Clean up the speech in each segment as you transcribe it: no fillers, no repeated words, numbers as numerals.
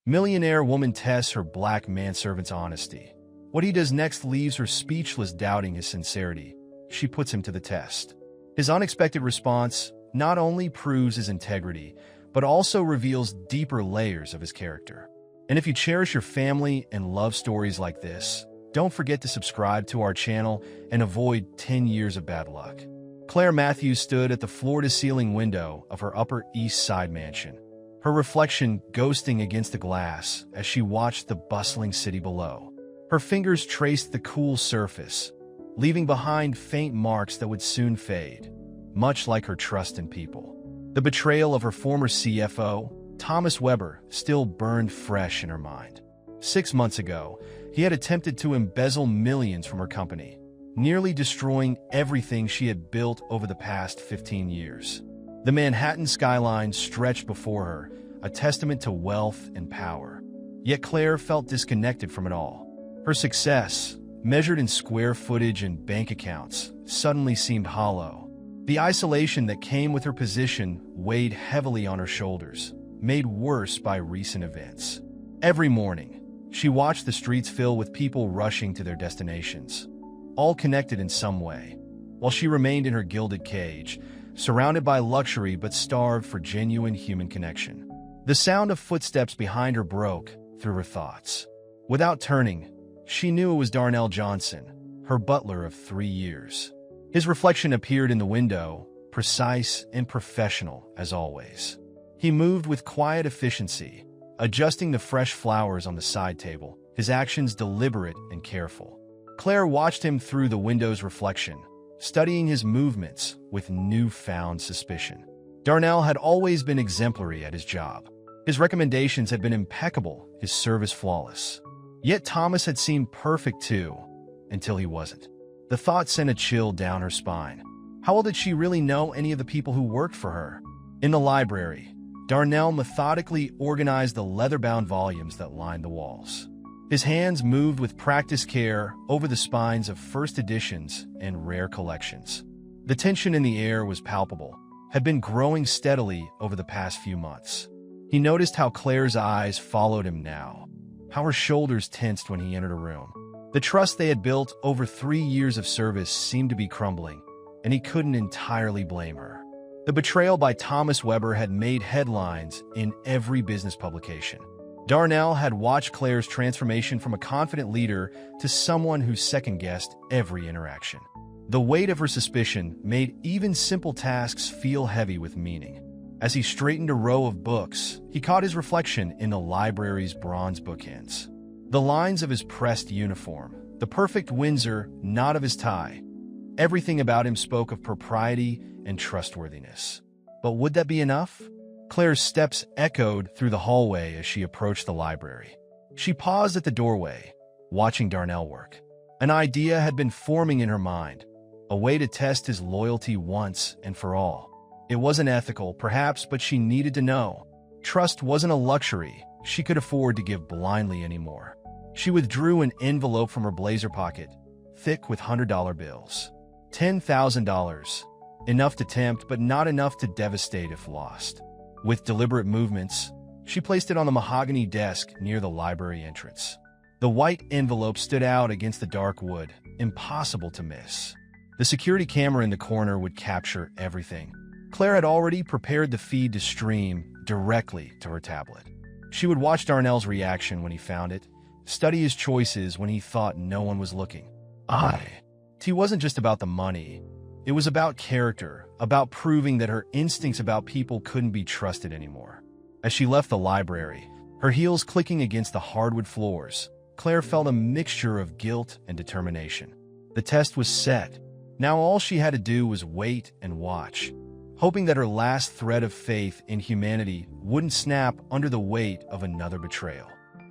Millionaire woman tests her black manservant's honesty. What he does next leaves her speechless, doubting his sincerity. She puts him to the test. His unexpected response not only proves his integrity, but also reveals deeper layers of his character. And if you cherish your family and love stories like this, don't forget to subscribe to our channel and avoid 10 years of bad luck. Claire Matthews stood at the floor-to-ceiling window of her Upper East Side mansion, her reflection ghosting against the glass as she watched the bustling city below. Her fingers traced the cool surface, leaving behind faint marks that would soon fade, much like her trust in people. The betrayal of her former CFO, Thomas Weber, still burned fresh in her mind. 6 months ago, he had attempted to embezzle millions from her company, nearly destroying everything she had built over the past 15 years. The Manhattan skyline stretched before her, a testament to wealth and power. Yet Claire felt disconnected from it all. Her success, measured in square footage and bank accounts, suddenly seemed hollow. The isolation that came with her position weighed heavily on her shoulders, made worse by recent events. Every morning, she watched the streets fill with people rushing to their destinations, all connected in some way, while she remained in her gilded cage, surrounded by luxury but starved for genuine human connection. The sound of footsteps behind her broke through her thoughts. Without turning, she knew it was Darnell Johnson, her butler of 3 years. His reflection appeared in the window, precise and professional as always. He moved with quiet efficiency, adjusting the fresh flowers on the side table, his actions deliberate and careful. Claire watched him through the window's reflection, studying his movements with newfound suspicion. Darnell had always been exemplary at his job. His recommendations had been impeccable, his service flawless. Yet Thomas had seemed perfect too, until he wasn't. The thought sent a chill down her spine. How well did she really know any of the people who worked for her? In the library, Darnell methodically organized the leather-bound volumes that lined the walls. His hands moved with practiced care over the spines of first editions and rare collections. The tension in the air was palpable, had been growing steadily over the past few months. He noticed how Claire's eyes followed him now, how her shoulders tensed when he entered a room. The trust they had built over 3 years of service seemed to be crumbling, and he couldn't entirely blame her. The betrayal by Thomas Weber had made headlines in every business publication. Darnell had watched Claire's transformation from a confident leader to someone who second-guessed every interaction. The weight of her suspicion made even simple tasks feel heavy with meaning. As he straightened a row of books, he caught his reflection in the library's bronze bookends. The lines of his pressed uniform, the perfect Windsor knot of his tie, everything about him spoke of propriety and trustworthiness. But would that be enough? Claire's steps echoed through the hallway as she approached the library. She paused at the doorway, watching Darnell work. An idea had been forming in her mind, a way to test his loyalty once and for all. It wasn't ethical, perhaps, but she needed to know. Trust wasn't a luxury she could afford to give blindly anymore. She withdrew an envelope from her blazer pocket, thick with $100 bills. $10,000. Enough to tempt, but not enough to devastate if lost. With deliberate movements, she placed it on the mahogany desk near the library entrance. The white envelope stood out against the dark wood, impossible to miss. The security camera in the corner would capture everything. Claire had already prepared the feed to stream directly to her tablet. She would watch Darnell's reaction when he found it, study his choices when he thought no one was looking. It wasn't just about the money. It was about character, about proving that her instincts about people couldn't be trusted anymore. As she left the library, her heels clicking against the hardwood floors, Claire felt a mixture of guilt and determination. The test was set. Now all she had to do was wait and watch, hoping that her last thread of faith in humanity wouldn't snap under the weight of another betrayal.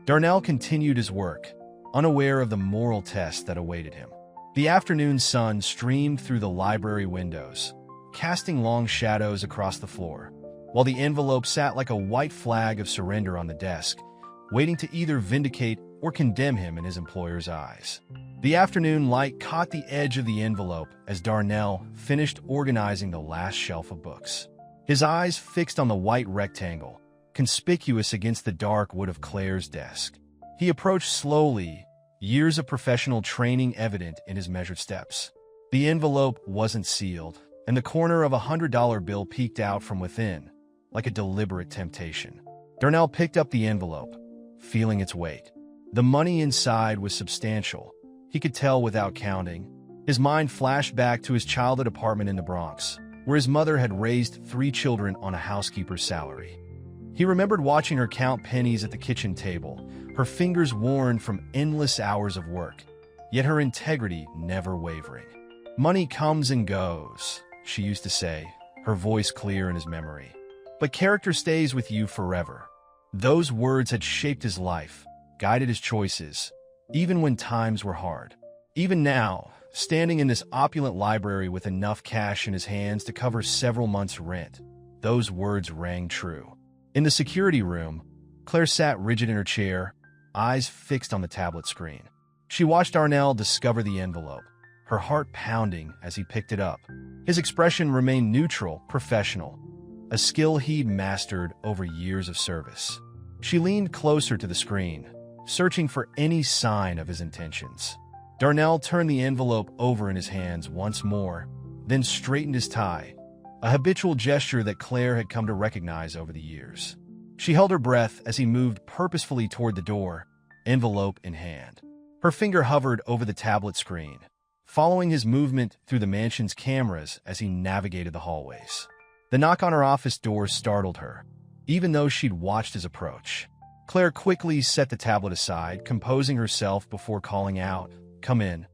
Darnell continued his work, unaware of the moral test that awaited him. The afternoon sun streamed through the library windows, casting long shadows across the floor, while the envelope sat like a white flag of surrender on the desk, waiting to either vindicate or condemn him in his employer's eyes. The afternoon light caught the edge of the envelope as Darnell finished organizing the last shelf of books. His eyes fixed on the white rectangle, conspicuous against the dark wood of Claire's desk. He approached slowly, years of professional training evident in his measured steps. The envelope wasn't sealed, and the corner of a $100 bill peeked out from within, like a deliberate temptation. Darnell picked up the envelope, feeling its weight. The money inside was substantial. He could tell without counting. His mind flashed back to his childhood apartment in the Bronx, where his mother had raised 3 children on a housekeeper's salary. He remembered watching her count pennies at the kitchen table, her fingers worn from endless hours of work, yet her integrity never wavering. "Money comes and goes," she used to say, her voice clear in his memory. "But character stays with you forever." Those words had shaped his life, guided his choices, even when times were hard. Even now, standing in this opulent library with enough cash in his hands to cover several months' rent, those words rang true. In the security room, Claire sat rigid in her chair, eyes fixed on the tablet screen. She watched Darnell discover the envelope, her heart pounding as he picked it up. His expression remained neutral, professional, a skill he'd mastered over years of service. She leaned closer to the screen, searching for any sign of his intentions. Darnell turned the envelope over in his hands once more, then straightened his tie, a habitual gesture that Claire had come to recognize over the years. She held her breath as he moved purposefully toward the door, envelope in hand. Her finger hovered over the tablet screen, following his movement through the mansion's cameras as he navigated the hallways. The knock on her office door startled her, even though she'd watched his approach. Claire quickly set the tablet aside, composing herself before calling out, "Come in."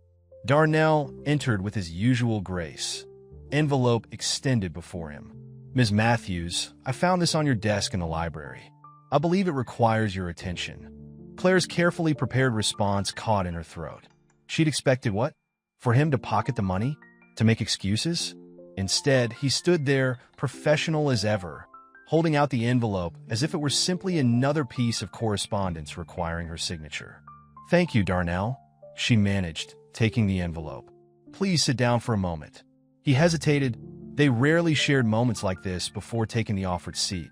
Darnell entered with his usual grace, envelope extended before him. "Ms. Matthews, I found this on your desk in the library. I believe it requires your attention." Claire's carefully prepared response caught in her throat. She'd expected what? For him to pocket the money? To make excuses? Instead, he stood there, professional as ever, holding out the envelope as if it were simply another piece of correspondence requiring her signature. "Thank you, Darnell," she managed, taking the envelope. "Please sit down for a moment." He hesitated. They rarely shared moments like this before taking the offered seat.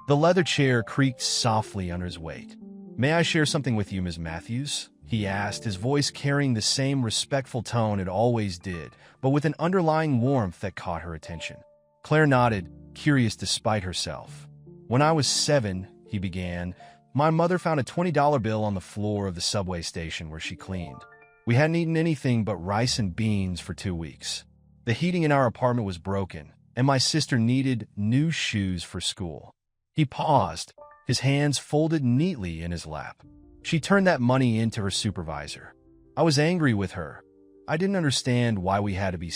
The leather chair creaked softly under his weight. "May I share something with you, Ms. Matthews?" he asked, his voice carrying the same respectful tone it always did, but with an underlying warmth that caught her attention. Claire nodded, curious despite herself. "When I was 7, he began, "my mother found a $20 bill on the floor of the subway station where she cleaned. We hadn't eaten anything but rice and beans for 2 weeks. The heating in our apartment was broken, and my sister needed new shoes for school." He paused, his hands folded neatly in his lap. "She turned that money into her supervisor. I was angry with her. I didn't understand why we had to be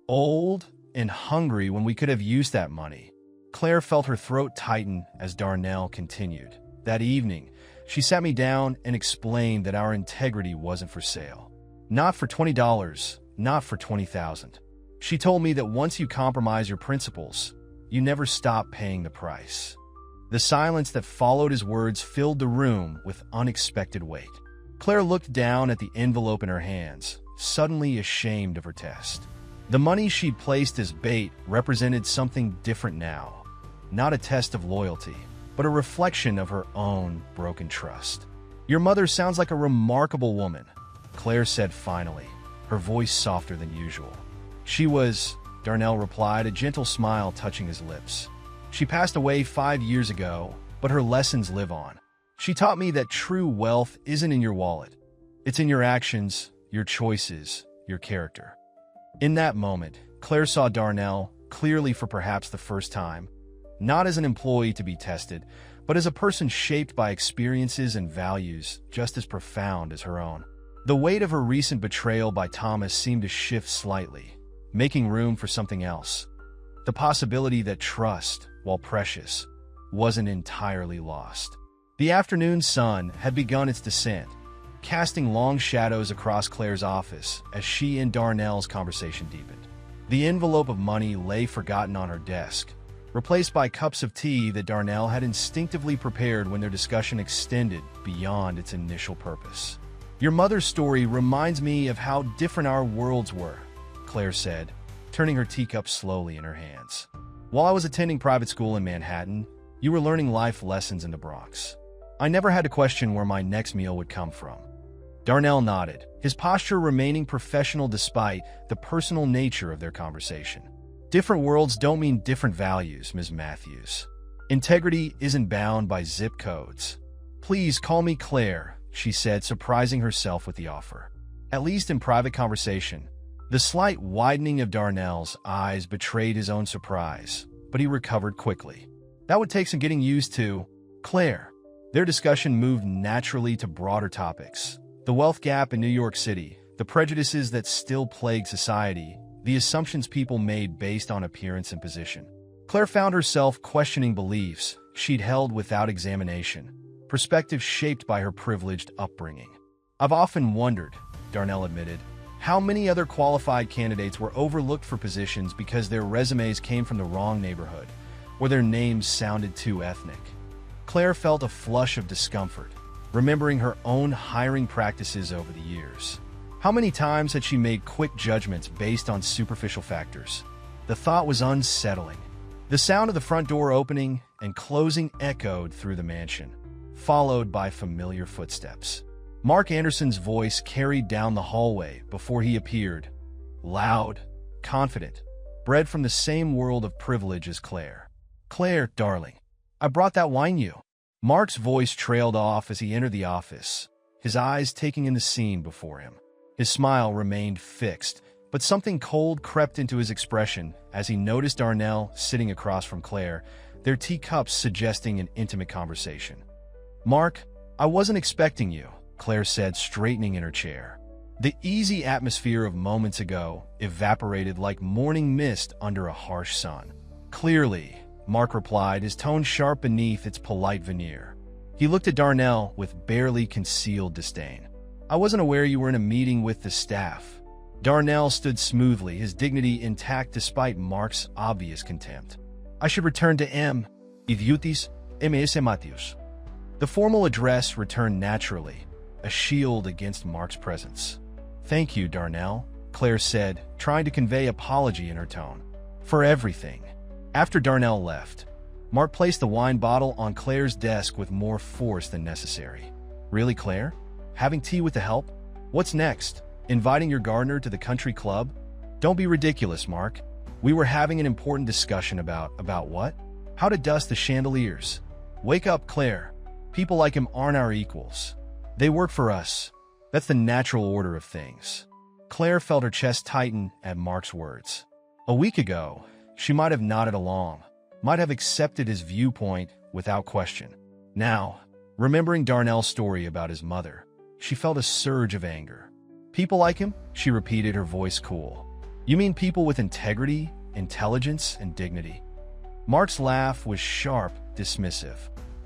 old and hungry when we could have used that money." Claire felt her throat tighten as Darnell continued. "That evening, she sat me down and explained that our integrity wasn't for sale. Not for $20, not for $20,000. She told me that once you compromise your principles, you never stop paying the price." The silence that followed his words filled the room with unexpected weight. Claire looked down at the envelope in her hands, suddenly ashamed of her test. The money she'd placed as bait represented something different now. Not a test of loyalty, but a reflection of her own broken trust. "Your mother sounds like a remarkable woman," Claire said finally, her voice softer than usual. "She was," Darnell replied, a gentle smile touching his lips. "She passed away 5 years ago, but her lessons live on. She taught me that true wealth isn't in your wallet. It's in your actions, your choices, your character." In that moment, Claire saw Darnell, clearly for perhaps the first time, not as an employee to be tested, but as a person shaped by experiences and values just as profound as her own. The weight of her recent betrayal by Thomas seemed to shift slightly, making room for something else. The possibility that trust, while precious, wasn't entirely lost. The afternoon sun had begun its descent, casting long shadows across Claire's office as she and Darnell's conversation deepened. The envelope of money lay forgotten on her desk, replaced by cups of tea that Darnell had instinctively prepared when their discussion extended beyond its initial purpose. "Your mother's story reminds me of how different our worlds were," Claire said, turning her teacup slowly in her hands. "While I was attending private school in Manhattan, You were learning life lessons in the Bronx. I never had to question where my next meal would come from. Darnell nodded, his posture remaining professional despite the personal nature of their conversation. Different worlds don't mean different values, Ms. Matthews. Integrity isn't bound by zip codes. Please call me Claire, she said, surprising herself with the offer. At least in private conversation. The slight widening of Darnell's eyes betrayed his own surprise, but he recovered quickly. That would take some getting used to. Claire. Their discussion moved naturally to broader topics. The wealth gap in New York City, the prejudices that still plague society, the assumptions people made based on appearance and position. Claire found herself questioning beliefs she'd held without examination, perspectives shaped by her privileged upbringing. I've often wondered, Darnell admitted, how many other qualified candidates were overlooked for positions because their resumes came from the wrong neighborhood, or their names sounded too ethnic. Claire felt a flush of discomfort, remembering her own hiring practices over the years. How many times had she made quick judgments based on superficial factors? The thought was unsettling. The sound of the front door opening and closing echoed through the mansion, followed by familiar footsteps. Mark Anderson's voice carried down the hallway before he appeared, loud, confident, bred from the same world of privilege as Claire. Claire, darling, I brought that wine you. Mark's voice trailed off as he entered the office, his eyes taking in the scene before him. His smile remained fixed, but something cold crept into his expression as he noticed Darnell sitting across from Claire, their teacups suggesting an intimate conversation. Mark, I wasn't expecting you, Claire said, straightening in her chair. The easy atmosphere of moments ago evaporated like morning mist under a harsh sun. Clearly, Mark replied, his tone sharp beneath its polite veneer. He looked at Darnell with barely concealed disdain. I wasn't aware you were in a meeting with the staff. Darnell stood smoothly, his dignity intact despite Mark's obvious contempt. I should return to M. Idiotis, M.S. Matthews. The formal address returned naturally, a shield against Mark's presence. Thank you, Darnell, Claire said, trying to convey apology in her tone. For everything. After Darnell left, Mark placed the wine bottle on Claire's desk with more force than necessary. Really, Claire? Having tea with the help? What's next? Inviting your gardener to the country club? Don't be ridiculous, Mark. We were having an important discussion about what? How to dust the chandeliers. Wake up, Claire. People like him aren't our equals. They work for us. That's the natural order of things. Claire felt her chest tighten at Mark's words. A week ago, she might have nodded along, might have accepted his viewpoint without question. Now, remembering Darnell's story about his mother, she felt a surge of anger. People like him? She repeated, her voice cool. You mean people with integrity, intelligence, and dignity? Mark's laugh was sharp, dismissive.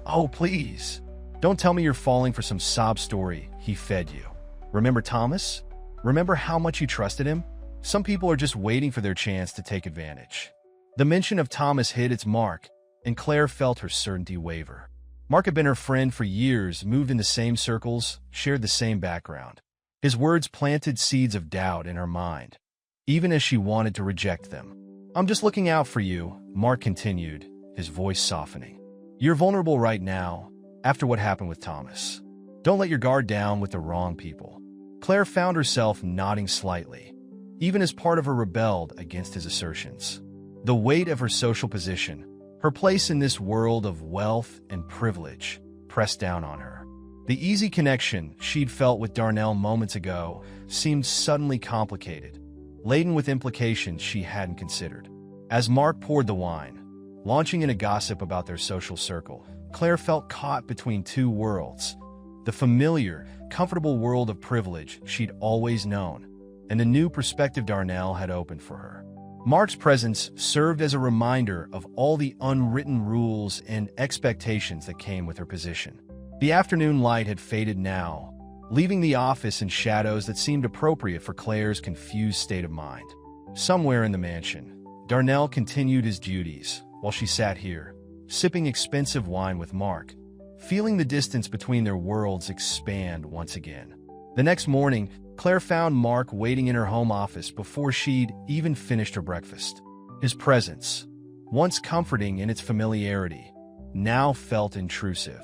Oh, please. Don't tell me you're falling for some sob story he fed you. Remember Thomas? Remember how much you trusted him? Some people are just waiting for their chance to take advantage. The mention of Thomas hit its mark, and Claire felt her certainty waver. Mark had been her friend for years, moved in the same circles, shared the same background. His words planted seeds of doubt in her mind, even as she wanted to reject them. I'm just looking out for you, Mark continued, his voice softening. You're vulnerable right now, after what happened with Thomas. Don't let your guard down with the wrong people. Claire found herself nodding slightly, even as part of her rebelled against his assertions. The weight of her social position, her place in this world of wealth and privilege, pressed down on her. The easy connection she'd felt with Darnell moments ago seemed suddenly complicated, laden with implications she hadn't considered. As Mark poured the wine, launching in a gossip about their social circle, Claire felt caught between two worlds: the familiar, comfortable world of privilege she'd always known, and the new perspective Darnell had opened for her. Mark's presence served as a reminder of all the unwritten rules and expectations that came with her position. The afternoon light had faded now, leaving the office in shadows that seemed appropriate for Claire's confused state of mind. Somewhere in the mansion, Darnell continued his duties, while she sat here, sipping expensive wine with Mark, feeling the distance between their worlds expand once again. The next morning, Claire found Mark waiting in her home office before she'd even finished her breakfast. His presence, once comforting in its familiarity, now felt intrusive.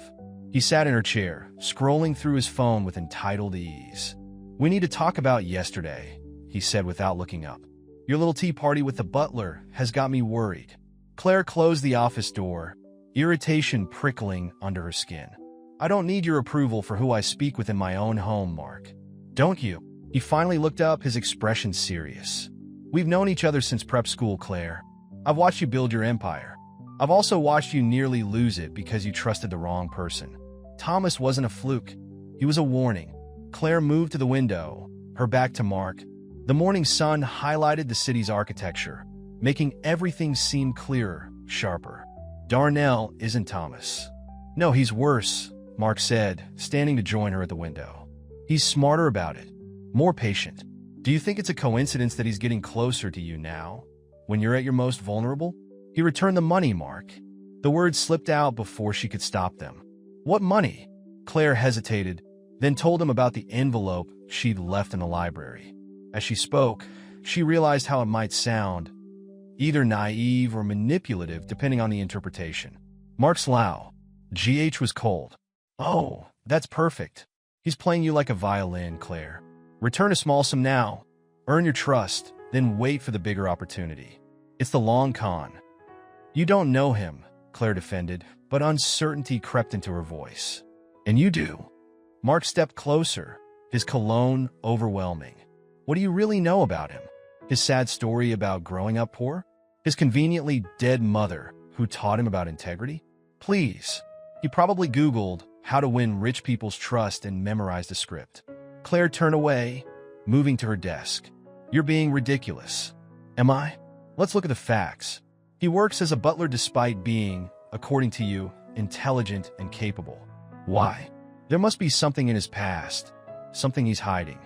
He sat in her chair, scrolling through his phone with entitled ease. "We need to talk about yesterday," he said without looking up. "Your little tea party with the butler has got me worried." Claire closed the office door, irritation prickling under her skin. "I don't need your approval for who I speak with in my own home, Mark. Don't you?" He finally looked up, his expression serious. "We've known each other since prep school, Claire. I've watched you build your empire. I've also watched you nearly lose it because you trusted the wrong person. Thomas wasn't a fluke. He was a warning." Claire moved to the window, her back to Mark. The morning sun highlighted the city's architecture, making everything seem clearer, sharper. "Darnell isn't Thomas." "No, he's worse," Mark said, standing to join her at the window. "He's smarter about it, more patient. Do you think it's a coincidence that he's getting closer to you now, when you're at your most vulnerable?" "He returned the money, Mark." The words slipped out before she could stop them. "What money?" Claire hesitated, then told him about the envelope she'd left in the library. As she spoke, she realized how it might sound, either naive or manipulative depending on the interpretation. Mark's low. GH was cold. "Oh, that's perfect. He's playing you like a violin, Claire. Return a small sum now, earn your trust, then wait for the bigger opportunity. It's the long con." "You don't know him," Claire defended, but uncertainty crept into her voice. "And you do." Mark stepped closer, his cologne overwhelming. "What do you really know about him? His sad story about growing up poor? His conveniently dead mother who taught him about integrity? Please." He probably Googled how to win rich people's trust and memorized a script. Claire turned away, moving to her desk. "You're being ridiculous." "Am I? Let's look at the facts. He works as a butler despite being, according to you, intelligent and capable. Why? There must be something in his past, something he's hiding.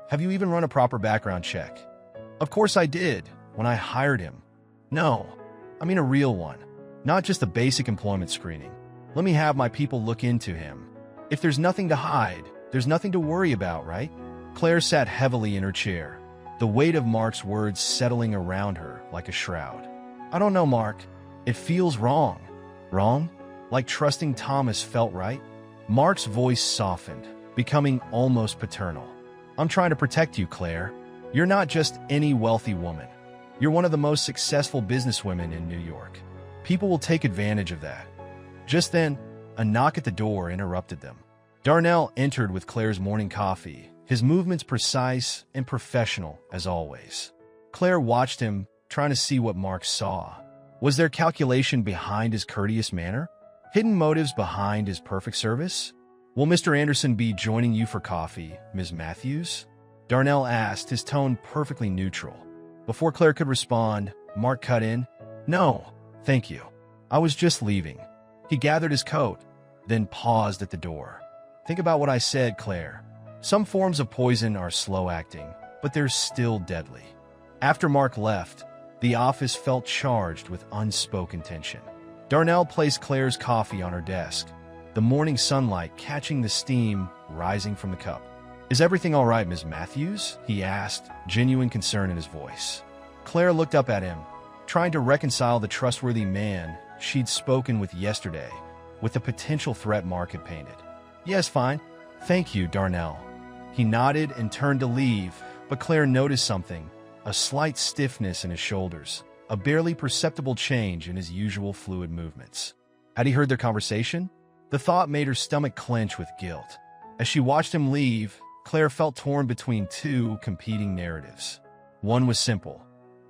Have you even run a proper background check?" "Of course I did, when I hired him." "No, I mean a real one, not just a basic employment screening. Let me have my people look into him. If there's nothing to hide, there's nothing to worry about, right?" Claire sat heavily in her chair, the weight of Mark's words settling around her like a shroud. "I don't know, Mark. It feels wrong." "Wrong? Like trusting Thomas felt right?" Mark's voice softened, becoming almost paternal. "I'm trying to protect you, Claire. You're not just any wealthy woman. You're one of the most successful businesswomen in New York. People will take advantage of that." Just then, a knock at the door interrupted them. Darnell entered with Claire's morning coffee, his movements precise and professional as always. Claire watched him, trying to see what Mark saw. Was there calculation behind his courteous manner? Hidden motives behind his perfect service? "Will Mr. Anderson be joining you for coffee, Ms. Matthews?" Darnell asked, his tone perfectly neutral. Before Claire could respond, Mark cut in. "No, thank you. I was just leaving." He gathered his coat, then paused at the door. "Think about what I said, Claire. Some forms of poison are slow-acting, but they're still deadly." After Mark left, the office felt charged with unspoken tension. Darnell placed Claire's coffee on her desk, the morning sunlight catching the steam rising from the cup. "Is everything all right, Ms. Matthews?" he asked, genuine concern in his voice. Claire looked up at him, trying to reconcile the trustworthy man she'd spoken with yesterday with the potential threat Mark had painted. "Yes, fine. Thank you, Darnell." He nodded and turned to leave, but Claire noticed something, a slight stiffness in his shoulders, a barely perceptible change in his usual fluid movements. Had he heard their conversation? The thought made her stomach clench with guilt. As she watched him leave, Claire felt torn between two competing narratives. One was simple.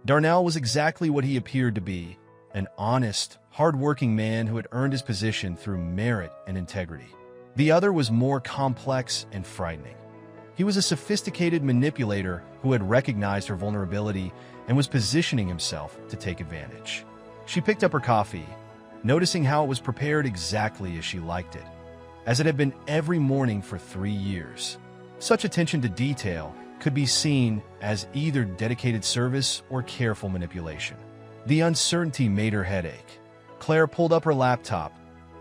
Darnell was exactly what he appeared to be, an honest, hard-working man who had earned his position through merit and integrity. The other was more complex and frightening. He was a sophisticated manipulator who had recognized her vulnerability and was positioning himself to take advantage. She picked up her coffee, noticing how it was prepared exactly as she liked it, as it had been every morning for 3 years. Such attention to detail could be seen as either dedicated service or careful manipulation. The uncertainty made her headache. Claire pulled up her laptop,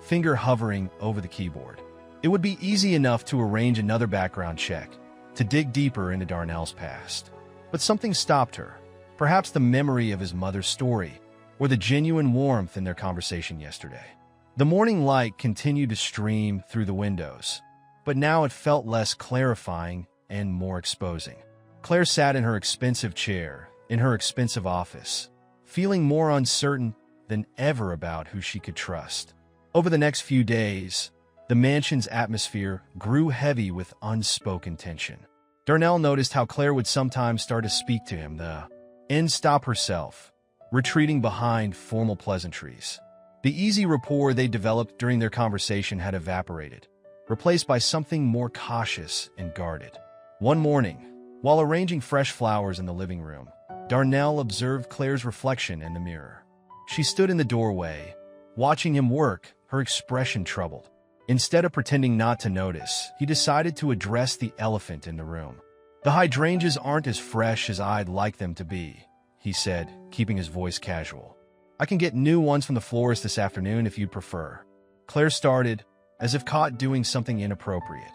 finger hovering over the keyboard. It would be easy enough to arrange another background check, to dig deeper into Darnell's past. But something stopped her, perhaps the memory of his mother's story, or the genuine warmth in their conversation yesterday. The morning light continued to stream through the windows, but now it felt less clarifying and more exposing. Claire sat in her expensive chair, in her expensive office, feeling more uncertain than ever about who she could trust. Over the next few days, the mansion's atmosphere grew heavy with unspoken tension. Darnell noticed how Claire would sometimes start to speak to him, and stop herself, retreating behind formal pleasantries. The easy rapport they developed during their conversation had evaporated, replaced by something more cautious and guarded. One morning, while arranging fresh flowers in the living room, Darnell observed Claire's reflection in the mirror. She stood in the doorway, watching him work, her expression troubled. Instead of pretending not to notice, he decided to address the elephant in the room. "The hydrangeas aren't as fresh as I'd like them to be," he said, keeping his voice casual. "I can get new ones from the florist this afternoon if you'd prefer." Claire started, as if caught doing something inappropriate.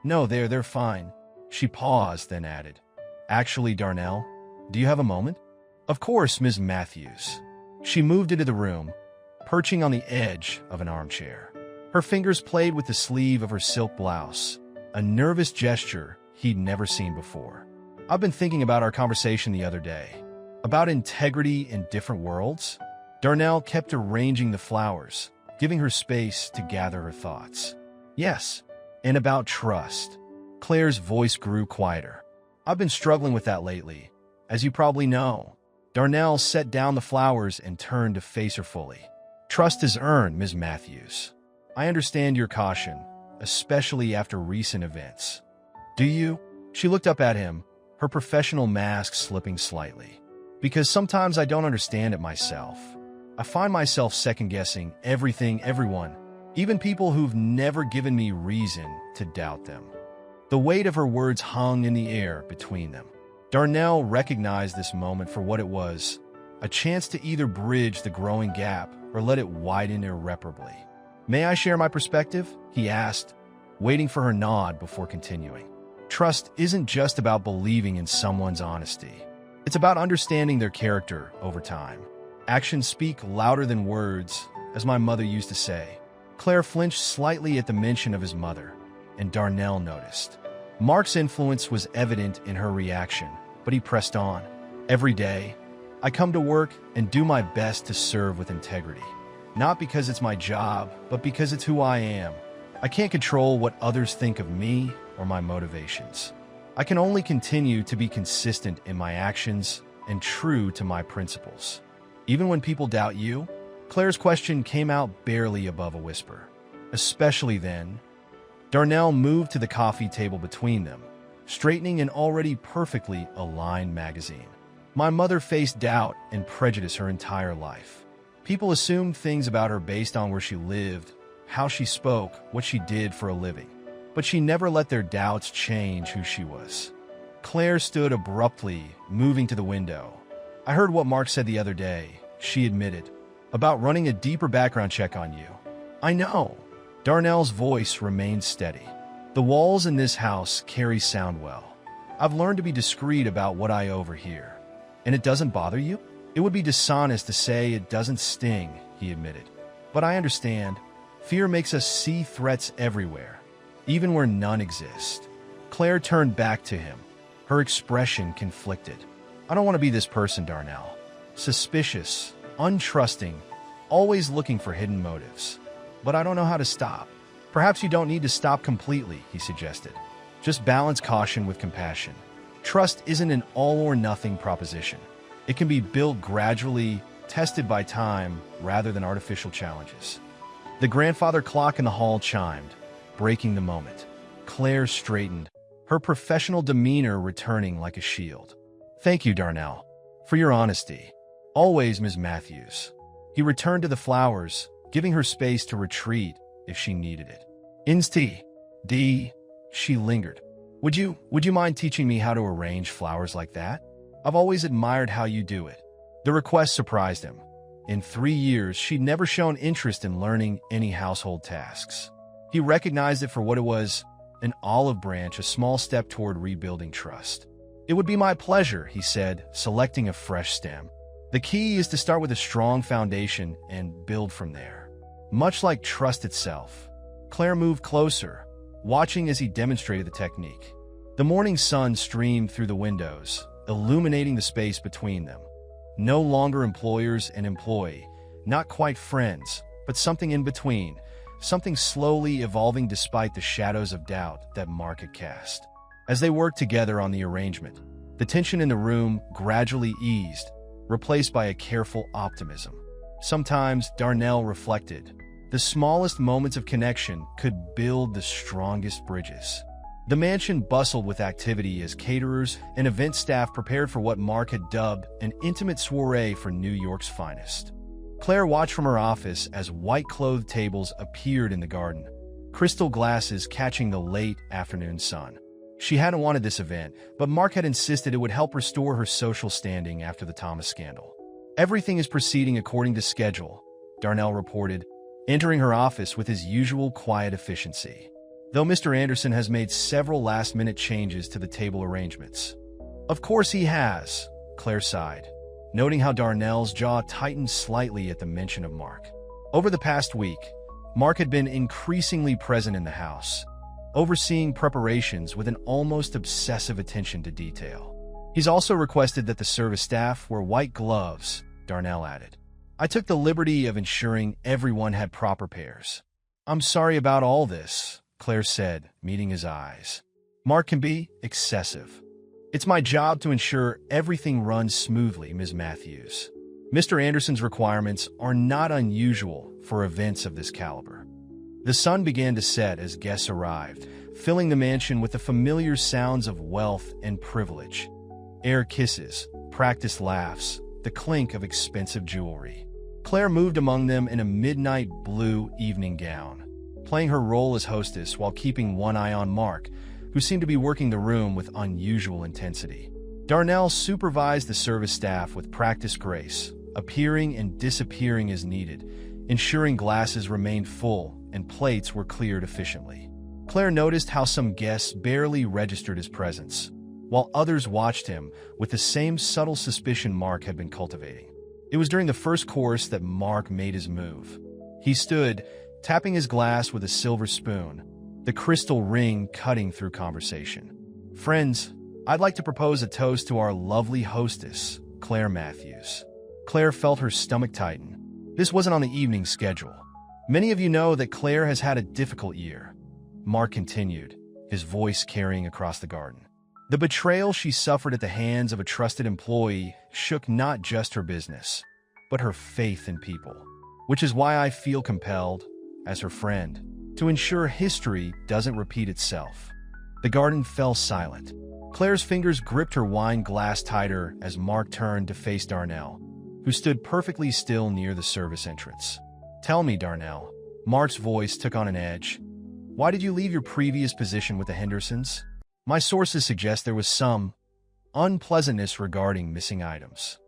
"No, they're fine." She paused, then added, "Actually, Darnell, do you have a moment?" "Of course, Ms. Matthews." She moved into the room, perching on the edge of an armchair. Her fingers played with the sleeve of her silk blouse, a nervous gesture he'd never seen before. "I've been thinking about our conversation the other day, about integrity in different worlds." Darnell kept arranging the flowers, giving her space to gather her thoughts. "Yes, and about trust." Claire's voice grew quieter. "I've been struggling with that lately, as you probably know." Darnell set down the flowers and turned to face her fully. "Trust is earned, Ms. Matthews. I understand your caution, especially after recent events." "Do you?" She looked up at him, her professional mask slipping slightly. "Because sometimes I don't understand it myself. I find myself second-guessing everything, everyone, even people who've never given me reason to doubt them." The weight of her words hung in the air between them. Darnell recognized this moment for what it was, a chance to either bridge the growing gap or let it widen irreparably. "May I share my perspective?" he asked, waiting for her nod before continuing. "Trust isn't just about believing in someone's honesty. It's about understanding their character over time. Actions speak louder than words, as my mother used to say." Claire flinched slightly at the mention of his mother, and Darnell noticed. Mark's influence was evident in her reaction, but he pressed on. "Every day, I come to work and do my best to serve with integrity. Not because it's my job, but because it's who I am. I can't control what others think of me or my motivations. I can only continue to be consistent in my actions and true to my principles. Even when people doubt you?" Claire's question came out barely above a whisper. "Especially then." Darnell moved to the coffee table between them, straightening an already perfectly aligned magazine. "My mother faced doubt and prejudice her entire life. People assumed things about her based on where she lived, how she spoke, what she did for a living. But she never let their doubts change who she was." Claire stood abruptly, moving to the window. "I heard what Mark said the other day," she admitted, "about running a deeper background check on you." "I know." Darnell's voice remained steady. "The walls in this house carry sound well. I've learned to be discreet about what I overhear." "And it doesn't bother you?" "It would be dishonest to say it doesn't sting," he admitted. "But I understand. Fear makes us see threats everywhere, even where none exist." Claire turned back to him, her expression conflicted. "I don't want to be this person, Darnell. Suspicious, untrusting, always looking for hidden motives. But I don't know how to stop." "Perhaps you don't need to stop completely," he suggested. "Just balance caution with compassion. Trust isn't an all-or-nothing proposition. It can be built gradually, tested by time, rather than artificial challenges." The grandfather clock in the hall chimed, breaking the moment. Claire straightened, her professional demeanor returning like a shield. "Thank you, Darnell, for your honesty. Always, Ms. Matthews." He returned to the flowers, giving her space to retreat if she needed it. "Insti, D," she lingered. Would you mind teaching me how to arrange flowers like that? I've always admired how you do it." The request surprised him. In 3 years, she'd never shown interest in learning any household tasks. He recognized it for what it was, an olive branch, a small step toward rebuilding trust. "It would be my pleasure," he said, selecting a fresh stem. "The key is to start with a strong foundation and build from there." much like trust itself. Claire moved closer, watching as he demonstrated the technique. The morning sun streamed through the windows, illuminating the space between them. No longer employers and employee, not quite friends, but something in between, something slowly evolving despite the shadows of doubt that Mark had cast. As they worked together on the arrangement, the tension in the room gradually eased, replaced by a careful optimism. Sometimes, Darnell reflected, the smallest moments of connection could build the strongest bridges. The mansion bustled with activity as caterers and event staff prepared for what Mark had dubbed an intimate soiree for New York's finest. Claire watched from her office as white-clothed tables appeared in the garden, crystal glasses catching the late afternoon sun. She hadn't wanted this event, but Mark had insisted it would help restore her social standing after the Thomas scandal. Everything is proceeding according to schedule, Darnell reported, entering her office with his usual quiet efficiency. Though Mr. Anderson has made several last-minute changes to the table arrangements. Of course he has, Claire sighed, noting how Darnell's jaw tightened slightly at the mention of Mark. Over the past week, Mark had been increasingly present in the house, overseeing preparations with an almost obsessive attention to detail. He's also requested that the service staff wear white gloves, Darnell added. I took the liberty of ensuring everyone had proper pairs. I'm sorry about all this, Claire said, meeting his eyes. Mark can be excessive. It's my job to ensure everything runs smoothly, Ms. Matthews. Mr. Anderson's requirements are not unusual for events of this caliber. The sun began to set as guests arrived, filling the mansion with the familiar sounds of wealth and privilege. Air kisses, practiced laughs, the clink of expensive jewelry. Claire moved among them in a midnight blue evening gown, playing her role as hostess while keeping one eye on Mark, who seemed to be working the room with unusual intensity. Darnell supervised the service staff with practiced grace, appearing and disappearing as needed, ensuring glasses remained full and plates were cleared efficiently. Claire noticed how some guests barely registered his presence, while others watched him with the same subtle suspicion Mark had been cultivating. It was during the first course that Mark made his move. He stood, tapping his glass with a silver spoon, the crystal ring cutting through conversation. Friends, I'd like to propose a toast to our lovely hostess, Claire Matthews. Claire felt her stomach tighten. This wasn't on the evening schedule. Many of you know that Claire has had a difficult year. Mark continued, his voice carrying across the garden. The betrayal she suffered at the hands of a trusted employee shook not just her business, but her faith in people, which is why I feel compelled, as her friend, to ensure history doesn't repeat itself. The garden fell silent. Claire's fingers gripped her wine glass tighter as Mark turned to face Darnell, who stood perfectly still near the service entrance. Tell me, Darnell. Mark's voice took on an edge. Why did you leave your previous position with the Hendersons? My sources suggest there was some unpleasantness regarding missing items.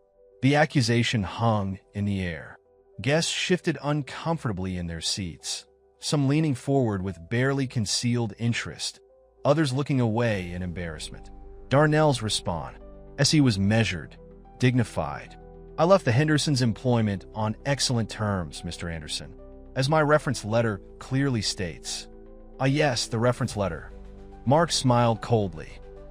The accusation hung in the air. Guests shifted uncomfortably in their seats, some leaning forward with barely concealed interest, others looking away in embarrassment. Darnell's response, as he was measured, dignified. I left the Hendersons' employment on excellent terms, Mr. Anderson, as my reference letter clearly states. Yes, the reference letter. Mark smiled coldly.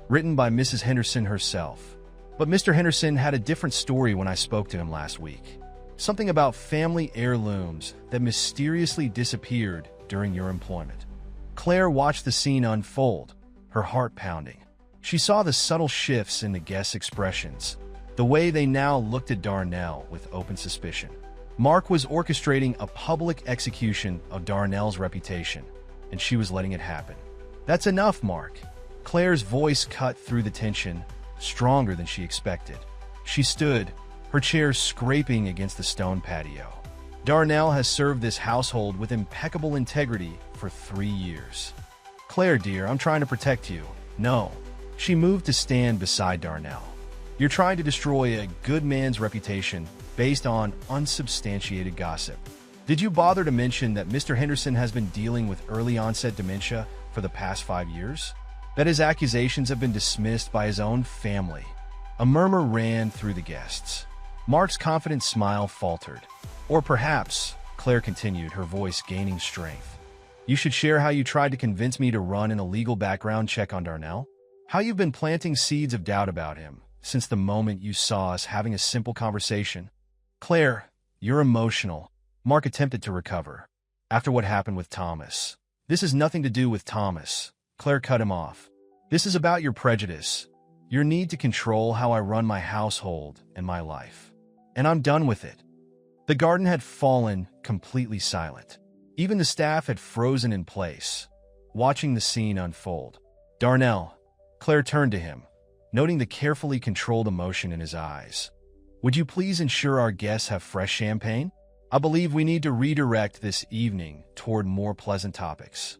Written by Mrs. Henderson herself. But Mr. Henderson had a different story when I spoke to him last week. Something about family heirlooms that mysteriously disappeared during your employment. Claire watched the scene unfold, her heart pounding. She saw the subtle shifts in the guests' expressions, the way they now looked at Darnell with open suspicion. Mark was orchestrating a public execution of Darnell's reputation, and she was letting it happen. That's enough, Mark. Claire's voice cut through the tension, stronger than she expected. She stood, her chair scraping against the stone patio. Darnell has served this household with impeccable integrity for 3 years. Claire, dear, I'm trying to protect you. No. She moved to stand beside Darnell. You're trying to destroy a good man's reputation based on unsubstantiated gossip. Did you bother to mention that Mr. Henderson has been dealing with early-onset dementia for the past 5 years? That his accusations have been dismissed by his own family? A murmur ran through the guests. Mark's confident smile faltered. Or perhaps, Claire continued, her voice gaining strength. You should share how you tried to convince me to run an illegal background check on Darnell? How you've been planting seeds of doubt about him since the moment you saw us having a simple conversation. Claire, you're emotional. Mark attempted to recover. After what happened with Thomas. This has nothing to do with Thomas. Claire cut him off. This is about your prejudice. Your need to control how I run my household and my life. And I'm done with it. The garden had fallen completely silent. Even the staff had frozen in place, watching the scene unfold. Darnell. Claire turned to him, noting the carefully controlled emotion in his eyes. Would you please ensure our guests have fresh champagne? I believe we need to redirect this evening toward more pleasant topics.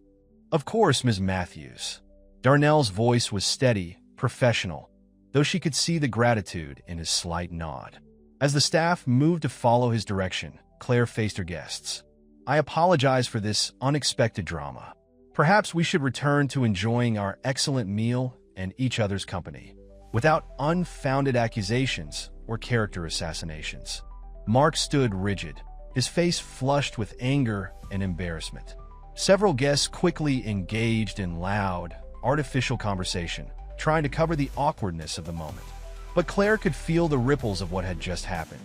Of course, Ms. Matthews. Darnell's voice was steady, professional, though she could see the gratitude in his slight nod. As the staff moved to follow his direction, Claire faced her guests. I apologize for this unexpected drama. Perhaps we should return to enjoying our excellent meal and each other's company, without unfounded accusations or character assassinations. Mark stood rigid, his face flushed with anger and embarrassment. Several guests quickly engaged in loud, artificial conversation, trying to cover the awkwardness of the moment. But Claire could feel the ripples of what had just happened.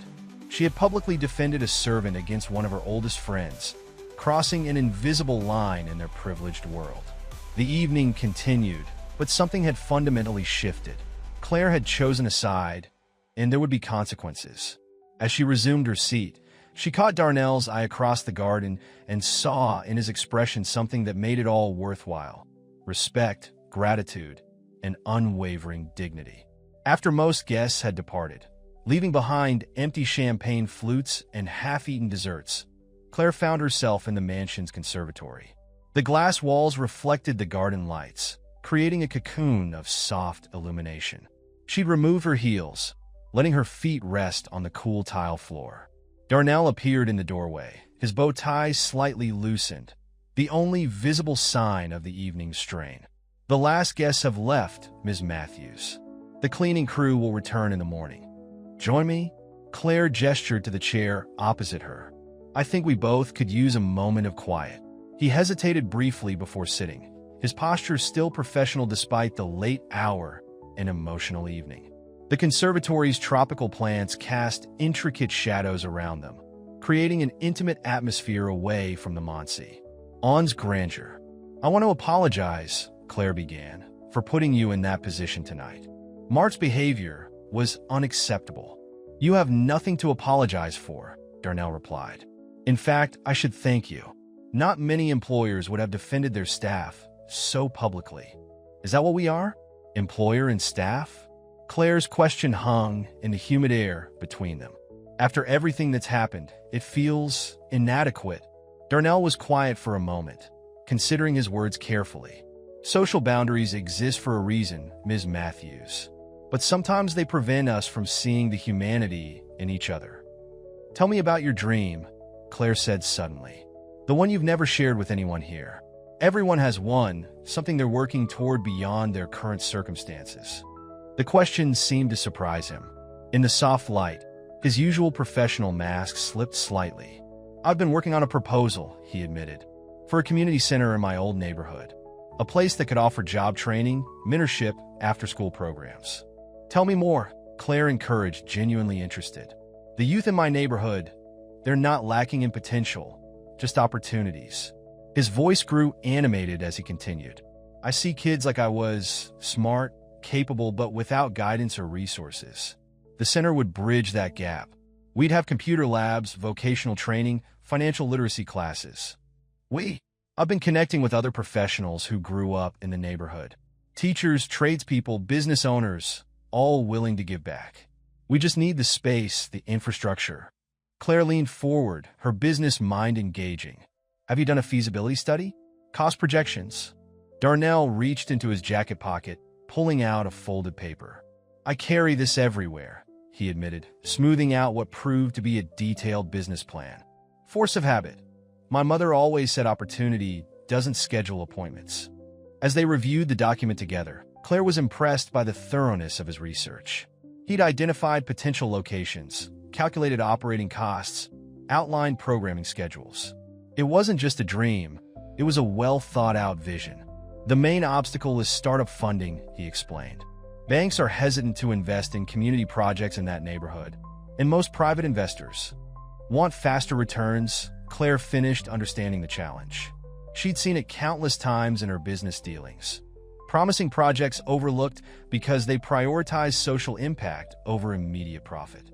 She had publicly defended a servant against one of her oldest friends, crossing an invisible line in their privileged world. The evening continued, but something had fundamentally shifted. Claire had chosen a side, and there would be consequences. As she resumed her seat, she caught Darnell's eye across the garden and saw in his expression something that made it all worthwhile: respect, gratitude, and unwavering dignity. After most guests had departed, leaving behind empty champagne flutes and half-eaten desserts, Claire found herself in the mansion's conservatory. The glass walls reflected the garden lights, creating a cocoon of soft illumination. She'd removed her heels, letting her feet rest on the cool tile floor. Darnell appeared in the doorway, his bow tie slightly loosened, the only visible sign of the evening's strain. The last guests have left, Ms. Matthews. The cleaning crew will return in the morning. Join me? Claire gestured to the chair opposite her. I think we both could use a moment of quiet. He hesitated briefly before sitting, his posture still professional despite the late hour and emotional evening. The conservatory's tropical plants cast intricate shadows around them, creating an intimate atmosphere away from the Manservant'S grandeur. I want to apologize, Claire began, for putting you in that position tonight. Mark's behavior was unacceptable. You have nothing to apologize for, Darnell replied. In fact, I should thank you. Not many employers would have defended their staff so publicly. Is that what we are? Employer and staff? Claire's question hung in the humid air between them. After everything that's happened, it feels inadequate. Darnell was quiet for a moment, considering his words carefully. Social boundaries exist for a reason, Ms. Matthews, but sometimes they prevent us from seeing the humanity in each other. Tell me about your dream, Claire said suddenly. The one you've never shared with anyone here. Everyone has one, something they're working toward beyond their current circumstances. The question seemed to surprise him. In the soft light, his usual professional mask slipped slightly. I've been working on a proposal, he admitted, for a community center in my old neighborhood. A place that could offer job training, mentorship, after-school programs. Tell me more, Claire encouraged, genuinely interested. The youth in my neighborhood, they're not lacking in potential, just opportunities. His voice grew animated as he continued. I see kids like I was, smart, capable, but without guidance or resources. The center would bridge that gap. We'd have computer labs, vocational training, financial literacy classes. I've been connecting with other professionals who grew up in the neighborhood. Teachers, tradespeople, business owners, all willing to give back. We just need the space, the infrastructure. Claire leaned forward, her business mind engaging. Have you done a feasibility study? Cost projections? Darnell reached into his jacket pocket, pulling out a folded paper. I carry this everywhere, he admitted, smoothing out what proved to be a detailed business plan. Force of habit. My mother always said opportunity doesn't schedule appointments. As they reviewed the document together, Claire was impressed by the thoroughness of his research. He'd identified potential locations, calculated operating costs, outlined programming schedules. It wasn't just a dream, it was a well-thought-out vision. The main obstacle is startup funding, he explained. Banks are hesitant to invest in community projects in that neighborhood, and most private investors want faster returns. Claire finished understanding the challenge. She'd seen it countless times in her business dealings. Promising projects overlooked because they prioritize social impact over immediate profit.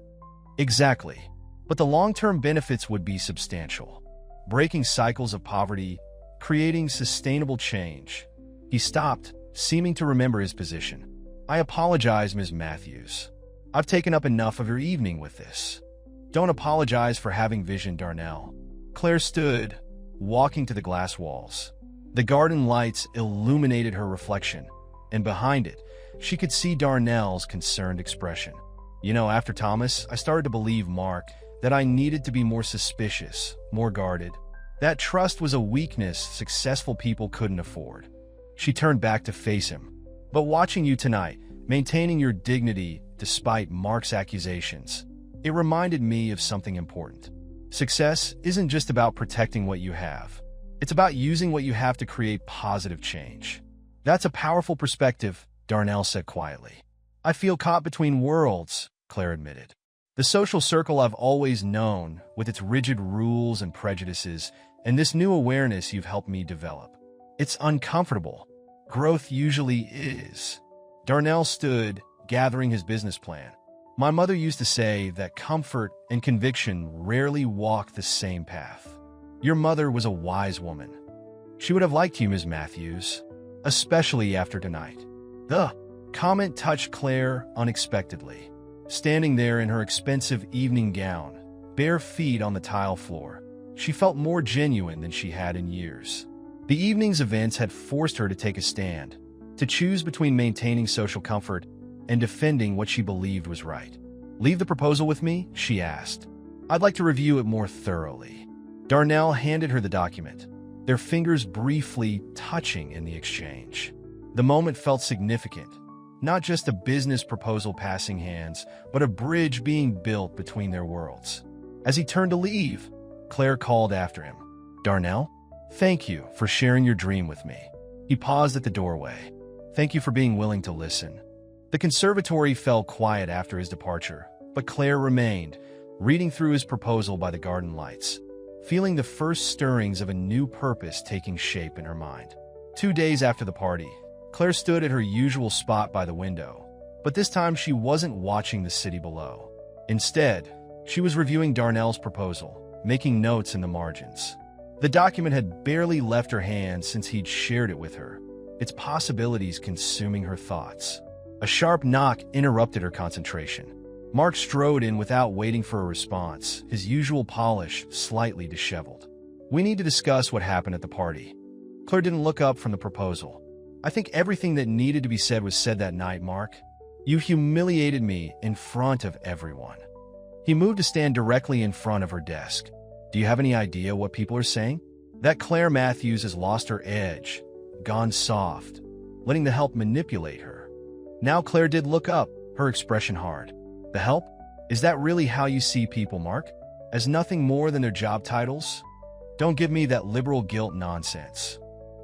Exactly. But the long-term benefits would be substantial. Breaking cycles of poverty, creating sustainable change. He stopped, seeming to remember his position. I apologize, Ms. Matthews. I've taken up enough of your evening with this. Don't apologize for having vision, Darnell. Claire stood, walking to the glass walls. The garden lights illuminated her reflection, and behind it, she could see Darnell's concerned expression. You know, after Thomas, I started to believe, Mark, that I needed to be more suspicious, more guarded. That trust was a weakness successful people couldn't afford. She turned back to face him. But watching you tonight, maintaining your dignity despite Mark's accusations, it reminded me of something important. Success isn't just about protecting what you have. It's about using what you have to create positive change. That's a powerful perspective, Darnell said quietly. I feel caught between worlds, Claire admitted. The social circle I've always known, with its rigid rules and prejudices, and this new awareness you've helped me develop. It's uncomfortable. Growth usually is. Darnell stood, gathering his business plan. My mother used to say that comfort and conviction rarely walk the same path. Your mother was a wise woman. She would have liked you, Ms. Matthews, especially after tonight. The comment touched Claire unexpectedly. Standing there in her expensive evening gown, bare feet on the tile floor, she felt more genuine than she had in years. The evening's events had forced her to take a stand, to choose between maintaining social comfort and defending what she believed was right. Leave the proposal with me? She asked. I'd like to review it more thoroughly. Darnell handed her the document, their fingers briefly touching in the exchange. The moment felt significant. Not just a business proposal passing hands, but a bridge being built between their worlds. As he turned to leave, Claire called after him. Darnell, thank you for sharing your dream with me. He paused at the doorway. Thank you for being willing to listen. The conservatory fell quiet after his departure, but Claire remained, reading through his proposal by the garden lights, feeling the first stirrings of a new purpose taking shape in her mind. 2 days after the party, Claire stood at her usual spot by the window, but this time she wasn't watching the city below. Instead, she was reviewing Darnell's proposal, making notes in the margins. The document had barely left her hands since he'd shared it with her, its possibilities consuming her thoughts. A sharp knock interrupted her concentration. Mark strode in without waiting for a response, his usual polish slightly disheveled. We need to discuss what happened at the party. Claire didn't look up from the proposal. I think everything that needed to be said was said that night, Mark. You humiliated me in front of everyone. He moved to stand directly in front of her desk. Do you have any idea what people are saying? That Claire Matthews has lost her edge, gone soft, letting the help manipulate her. Now Claire did look up, her expression hard. The help? Is that really how you see people, Mark? As nothing more than their job titles? Don't give me that liberal guilt nonsense.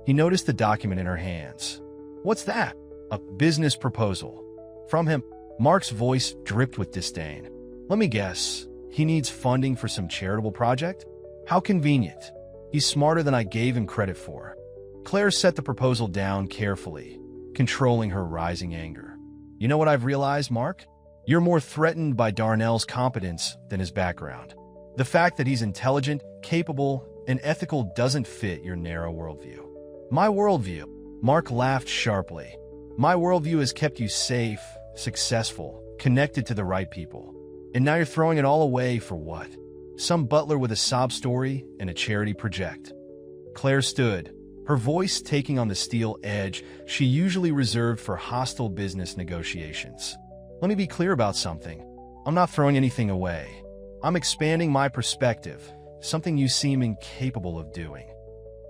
He noticed the document in her hands. What's that? A business proposal. From him, Mark's voice dripped with disdain. Let me guess, he needs funding for some charitable project? How convenient. He's smarter than I gave him credit for. Claire set the proposal down carefully, controlling her rising anger. You know what I've realized, Mark? You're more threatened by Darnell's competence than his background. The fact that he's intelligent, capable, and ethical doesn't fit your narrow worldview. My worldview? Mark laughed sharply. My worldview has kept you safe, successful, connected to the right people. And now you're throwing it all away for what? Some butler with a sob story and a charity project. Claire stood, her voice taking on the steel edge she usually reserved for hostile business negotiations. Let me be clear about something. I'm not throwing anything away. I'm expanding my perspective, something you seem incapable of doing.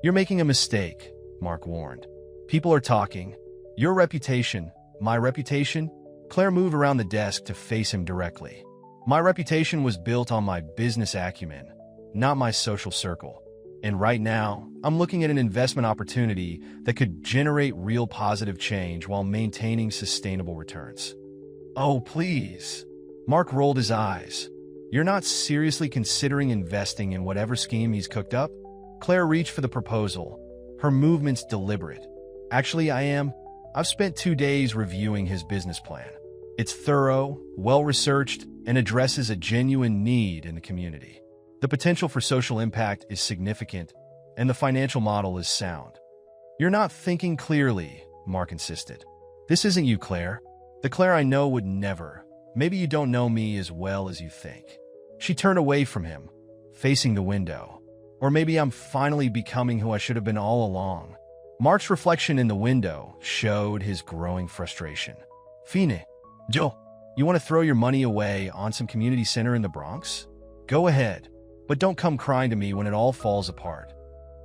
You're making a mistake, Mark warned. People are talking. Your reputation, my reputation? Claire moved around the desk to face him directly. My reputation was built on my business acumen, not my social circle. And right now, I'm looking at an investment opportunity that could generate real positive change while maintaining sustainable returns." "Oh, please." Mark rolled his eyes. "You're not seriously considering investing in whatever scheme he's cooked up?" Claire reached for the proposal, her movements deliberate. "Actually, I am. I've spent 2 days reviewing his business plan. It's thorough, well-researched, and addresses a genuine need in the community. The potential for social impact is significant, and the financial model is sound." "You're not thinking clearly," Mark insisted. "This isn't you, Claire. The Claire I know would never. Maybe you don't know me as well as you think." She turned away from him, facing the window. "Or maybe I'm finally becoming who I should have been all along." Mark's reflection in the window showed his growing frustration. "Fine. Joe, you want to throw your money away on some community center in the Bronx? Go ahead, but don't come crying to me when it all falls apart."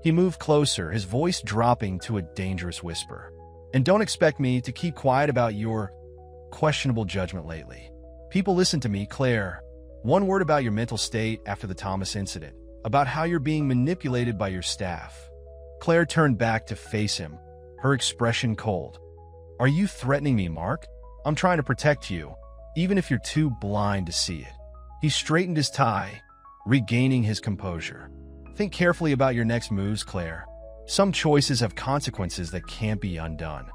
He moved closer, his voice dropping to a dangerous whisper. "And don't expect me to keep quiet about your questionable judgment lately. People listen to me, Claire. One word about your mental state after the Thomas incident, about how you're being manipulated by your staff." Claire turned back to face him, her expression cold. "Are you threatening me, Mark? I'm trying to protect you, even if you're too blind to see it." He straightened his tie, regaining his composure. "Think carefully about your next moves, Claire. Some choices have consequences that can't be undone."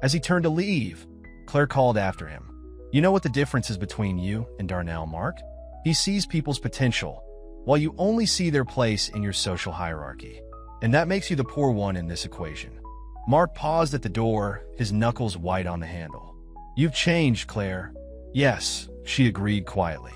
As he turned to leave, Claire called after him. "You know what the difference is between you and Darnell, Mark? He sees people's potential, while you only see their place in your social hierarchy. And that makes you the poor one in this equation." Mark paused at the door, his knuckles white on the handle. "You've changed, Claire." "Yes," she agreed quietly.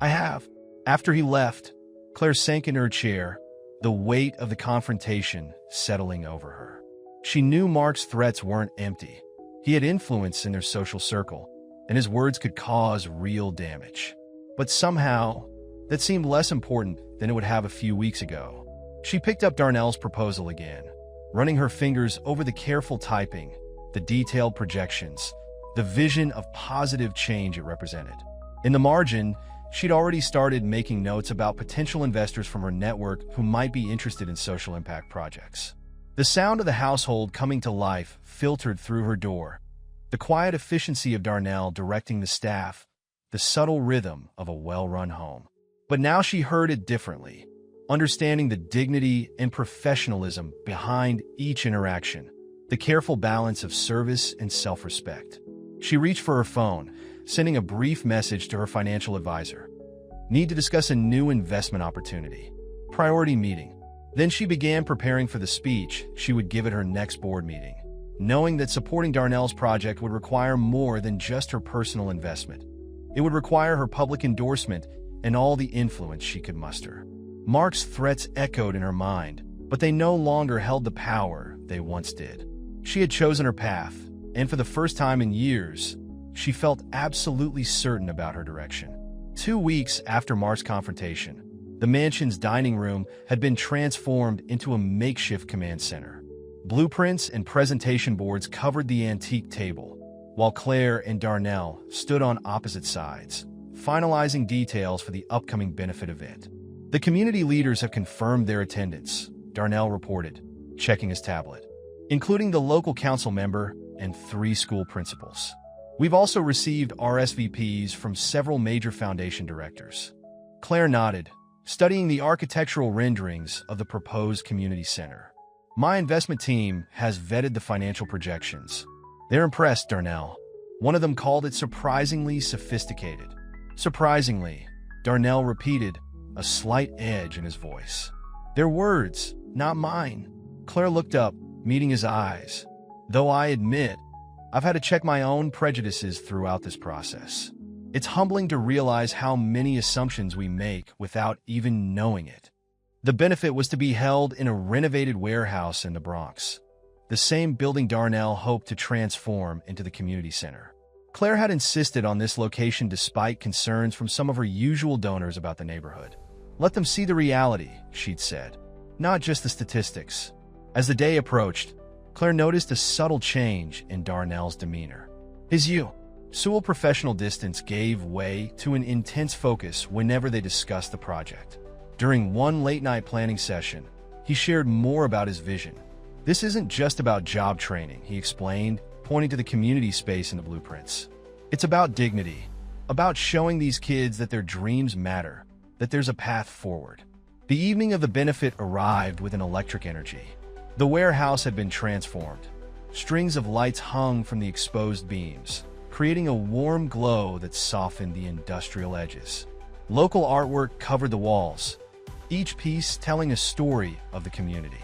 "I have." After he left, Claire sank in her chair, the weight of the confrontation settling over her. She knew Mark's threats weren't empty. He had influence in their social circle, and his words could cause real damage. But somehow, that seemed less important than it would have a few weeks ago. She picked up Darnell's proposal again, running her fingers over the careful typing, the detailed projections, the vision of positive change it represented. In the margin, she'd already started making notes about potential investors from her network who might be interested in social impact projects. The sound of the household coming to life filtered through her door, the quiet efficiency of Darnell directing the staff, the subtle rhythm of a well-run home. But now she heard it differently, understanding the dignity and professionalism behind each interaction, the careful balance of service and self-respect. She reached for her phone, sending a brief message to her financial advisor. "Need to discuss a new investment opportunity. Priority meeting." Then she began preparing for the speech she would give at her next board meeting, knowing that supporting Darnell's project would require more than just her personal investment. It would require her public endorsement and all the influence she could muster. Mark's threats echoed in her mind, but they no longer held the power they once did. She had chosen her path, and for the first time in years, she felt absolutely certain about her direction. 2 weeks after Mark's confrontation, the mansion's dining room had been transformed into a makeshift command center. Blueprints and presentation boards covered the antique table, while Claire and Darnell stood on opposite sides, finalizing details for the upcoming benefit event. "The community leaders have confirmed their attendance," Darnell reported, checking his tablet, "including the local council member and 3 school principals. We've also received RSVPs from several major foundation directors." Claire nodded, studying the architectural renderings of the proposed community center. "My investment team has vetted the financial projections. They're impressed, Darnell." One of them called it surprisingly sophisticated. "Surprisingly," Darnell repeated, a slight edge in his voice. "Their words, not mine." Claire looked up, meeting his eyes. "Though I admit, I've had to check my own prejudices throughout this process. It's humbling to realize how many assumptions we make without even knowing it." The benefit was to be held in a renovated warehouse in the Bronx, the same building Darnell hoped to transform into the community center. Claire had insisted on this location despite concerns from some of her usual donors about the neighborhood. "Let them see the reality," she'd said, "not just the statistics." As the day approached, Claire noticed a subtle change in Darnell's demeanor. His usual professional distance gave way to an intense focus whenever they discussed the project. During one late-night planning session, he shared more about his vision. "This isn't just about job training," he explained, pointing to the community space in the blueprints. "It's about dignity, about showing these kids that their dreams matter, that there's a path forward." The evening of the benefit arrived with an electric energy. The warehouse had been transformed. Strings of lights hung from the exposed beams, creating a warm glow that softened the industrial edges. Local artwork covered the walls, each piece telling a story of the community.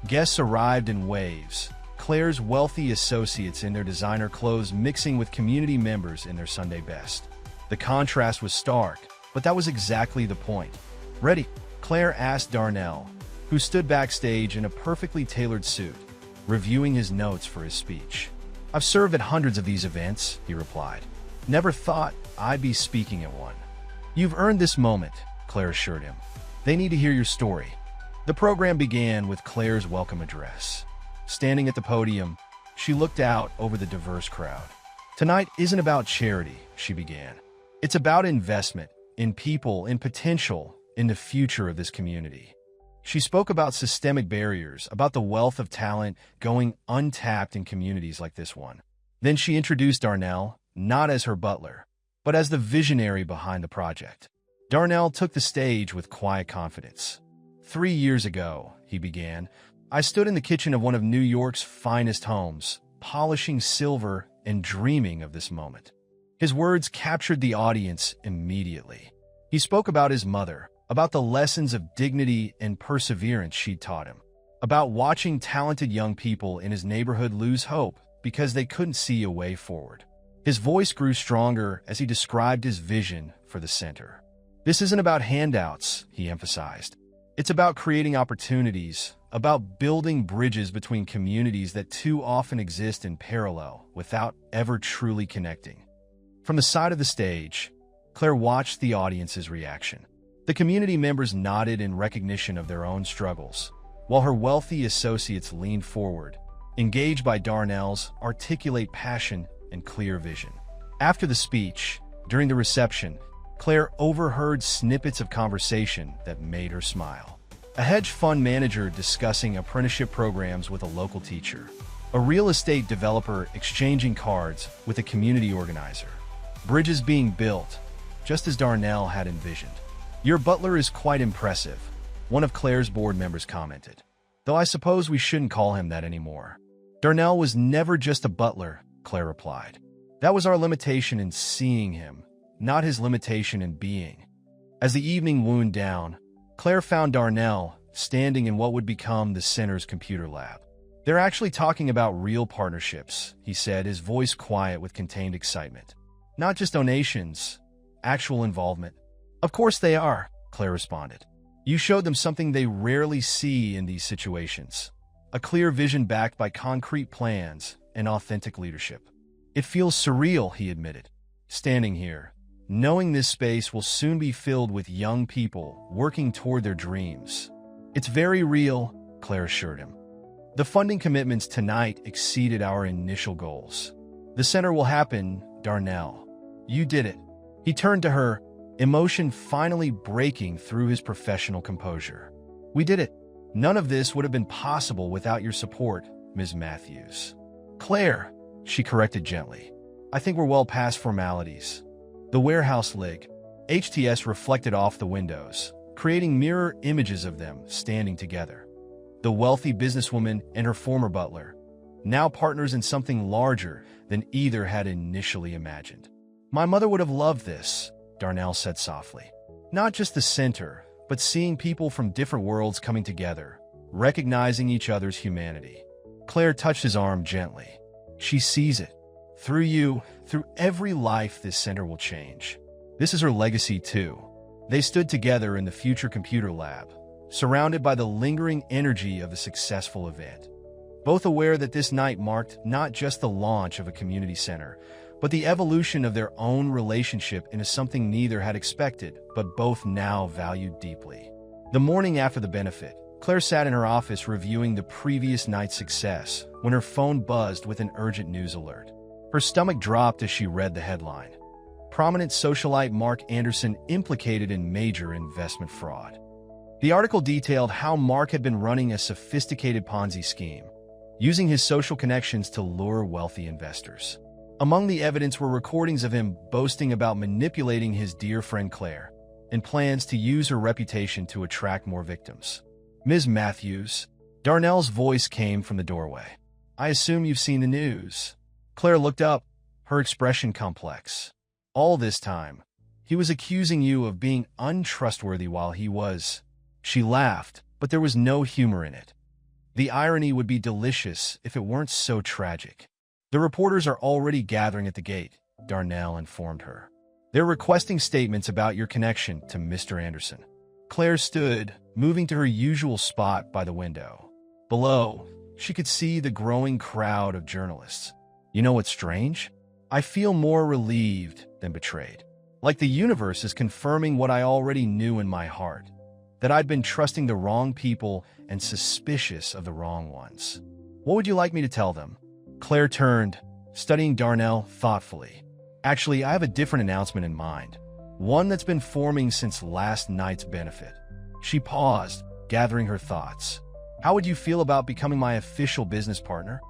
Guests arrived in waves, Claire's wealthy associates in their designer clothes mixing with community members in their Sunday best. The contrast was stark, but that was exactly the point. "Ready?" Claire asked Darnell, who stood backstage in a perfectly tailored suit, reviewing his notes for his speech. "I've served at hundreds of these events," he replied. "Never thought I'd be speaking at one." "You've earned this moment," Claire assured him. "They need to hear your story." The program began with Claire's welcome address. Standing at the podium, she looked out over the diverse crowd. "Tonight isn't about charity," she began. "It's about investment, in people, in potential, in the future of this community." She spoke about systemic barriers, about the wealth of talent going untapped in communities like this one. Then she introduced Darnell, not as her butler, but as the visionary behind the project. Darnell took the stage with quiet confidence. 3 years ago," he began, "I stood in the kitchen of one of New York's finest homes, polishing silver and dreaming of this moment." His words captured the audience immediately. He spoke about his mother, about the lessons of dignity and perseverance she'd taught him, about watching talented young people in his neighborhood lose hope because they couldn't see a way forward. His voice grew stronger as he described his vision for the center. "This isn't about handouts," he emphasized. "It's about creating opportunities, about building bridges between communities that too often exist in parallel without ever truly connecting." From the side of the stage, Claire watched the audience's reaction. The community members nodded in recognition of their own struggles, while her wealthy associates leaned forward, engaged by Darnell's articulate passion and clear vision. After the speech, during the reception, Claire overheard snippets of conversation that made her smile. A hedge fund manager discussing apprenticeship programs with a local teacher. A real estate developer exchanging cards with a community organizer. Bridges being built, just as Darnell had envisioned. "Your butler is quite impressive," one of Claire's board members commented. "Though I suppose we shouldn't call him that anymore." "Darnell was never just a butler," Claire replied. "That was our limitation in seeing him, not his limitation in being." As the evening wound down, Claire found Darnell standing in what would become the center's computer lab. "They're actually talking about real partnerships," he said, his voice quiet with contained excitement. "Not just donations, actual involvement." "Of course they are," Claire responded. "You showed them something they rarely see in these situations. A clear vision backed by concrete plans and authentic leadership." "It feels surreal," he admitted, "standing here, knowing this space will soon be filled with young people working toward their dreams." "It's very real," Claire assured him. "The funding commitments tonight exceeded our initial goals. The center will happen, Darnell. You did it." He turned to her, emotion finally breaking through his professional composure. "We did it. None of this would have been possible without your support, Ms. Matthews." "Claire," she corrected gently, "I think we're well past formalities." The warehouse lig, HTS reflected off the windows, creating mirror images of them standing together. The wealthy businesswoman and her former butler, now partners in something larger than either had initially imagined. "My mother would have loved this," Darnell said softly. "Not just the center, but seeing people from different worlds coming together, recognizing each other's humanity." Claire touched his arm gently. "She sees it. Through you, through every life this center will change." This is her legacy too. They stood together in the future computer lab, surrounded by the lingering energy of a successful event. Both aware that this night marked not just the launch of a community center, but the evolution of their own relationship into something neither had expected, but both now valued deeply. The morning after the benefit, Claire sat in her office reviewing the previous night's success when her phone buzzed with an urgent news alert. Her stomach dropped as she read the headline. Prominent socialite Mark Anderson implicated in major investment fraud. The article detailed how Mark had been running a sophisticated Ponzi scheme, using his social connections to lure wealthy investors. Among the evidence were recordings of him boasting about manipulating his dear friend Claire and plans to use her reputation to attract more victims. Ms. Matthews, Darnell's voice came from the doorway. I assume you've seen the news. Claire looked up, her expression complex. All this time, he was accusing you of being untrustworthy while he was. She laughed, but there was no humor in it. The irony would be delicious if it weren't so tragic. The reporters are already gathering at the gate, Darnell informed her. They're requesting statements about your connection to Mr. Anderson. Claire stood, moving to her usual spot by the window. Below, she could see the growing crowd of journalists. You know what's strange? I feel more relieved than betrayed. Like the universe is confirming what I already knew in my heart, that I'd been trusting the wrong people and suspicious of the wrong ones. What would you like me to tell them? Claire turned, studying Darnell thoughtfully. Actually, I have a different announcement in mind, one that's been forming since last night's benefit. She paused, gathering her thoughts. How would you feel about becoming my official business partner?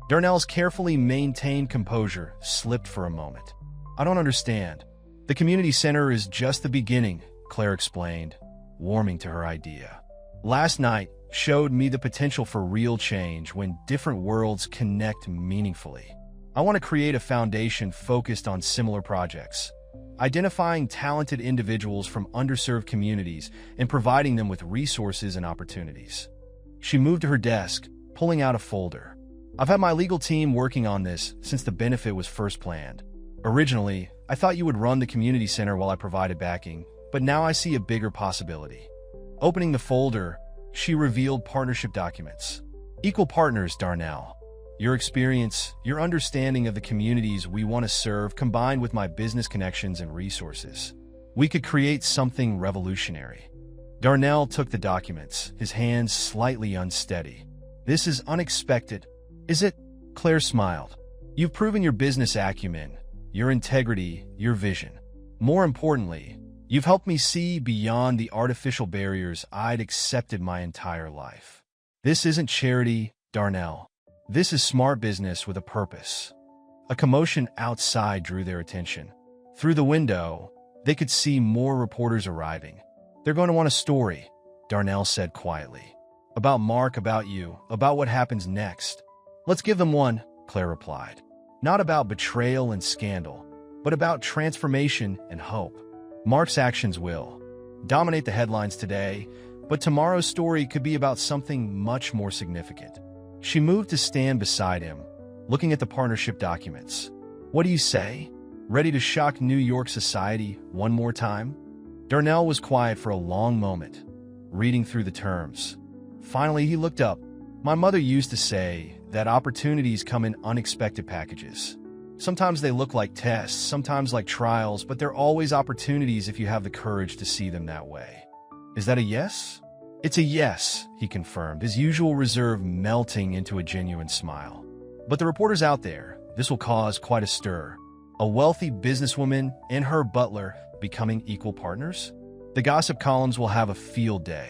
Darnell's carefully maintained composure slipped for a moment. I don't understand. The community center is just the beginning, Claire explained, warming to her idea. Last night showed me the potential for real change when different worlds connect meaningfully. I want to create a foundation focused on similar projects, identifying talented individuals from underserved communities and providing them with resources and opportunities. She moved to her desk, pulling out a folder. I've had my legal team working on this since the benefit was first planned. Originally, I thought you would run the community center while I provided backing, but now I see a bigger possibility. Opening the folder, she revealed partnership documents. Equal partners, Darnell. Your experience, your understanding of the communities we want to serve combined with my business connections and resources. We could create something revolutionary. Darnell took the documents, his hands slightly unsteady. This is unexpected, is it? Claire smiled. You've proven your business acumen, your integrity, your vision. More importantly, you've helped me see beyond the artificial barriers I'd accepted my entire life. This isn't charity, Darnell. This is smart business with a purpose. A commotion outside drew their attention. Through the window, they could see more reporters arriving. They're going to want a story, Darnell said quietly. About Mark, about you, about what happens next. Let's give them one, Claire replied. Not about betrayal and scandal, but about transformation and hope. Mark's actions will dominate the headlines today, but tomorrow's story could be about something much more significant. She moved to stand beside him, looking at the partnership documents. What do you say? Ready to shock New York society one more time? Darnell was quiet for a long moment, reading through the terms. Finally, he looked up. My mother used to say that opportunities come in unexpected packages. Sometimes they look like tests, sometimes like trials, but they're always opportunities if you have the courage to see them that way. Is that a yes? It's a yes, he confirmed, his usual reserve melting into a genuine smile. But the reporters out there, this will cause quite a stir. A wealthy businesswoman and her butler becoming equal partners? The gossip columns will have a field day.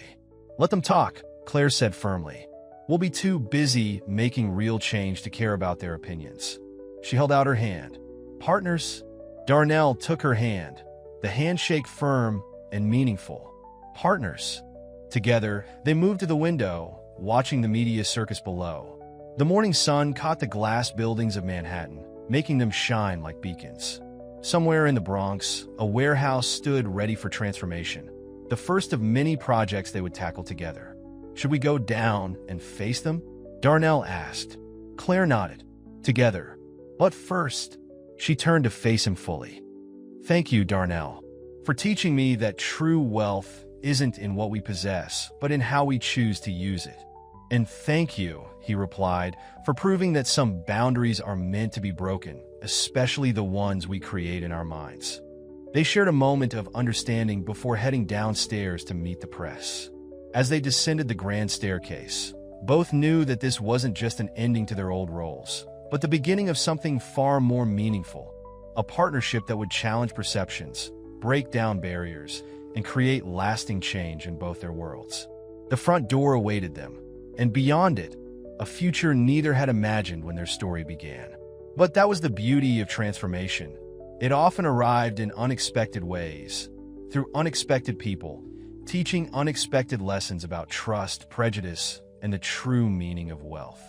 Let them talk, Claire said firmly. We'll be too busy making real change to care about their opinions. She held out her hand. Partners? Darnell took her hand, the handshake firm and meaningful. Partners. Together, they moved to the window, watching the media circus below. The morning sun caught the glass buildings of Manhattan, making them shine like beacons. Somewhere in the Bronx, a warehouse stood ready for transformation, the first of many projects they would tackle together. Should we go down and face them? Darnell asked. Claire nodded. Together. But first, she turned to face him fully. Thank you, Darnell, for teaching me that true wealth isn't in what we possess, but in how we choose to use it. And thank you, he replied, for proving that some boundaries are meant to be broken, especially the ones we create in our minds. They shared a moment of understanding before heading downstairs to meet the press. As they descended the grand staircase, both knew that this wasn't just an ending to their old roles, but the beginning of something far more meaningful, a partnership that would challenge perceptions, break down barriers, and create lasting change in both their worlds. The front door awaited them, and beyond it, a future neither had imagined when their story began. But that was the beauty of transformation. It often arrived in unexpected ways, through unexpected people, teaching unexpected lessons about trust, prejudice, and the true meaning of wealth.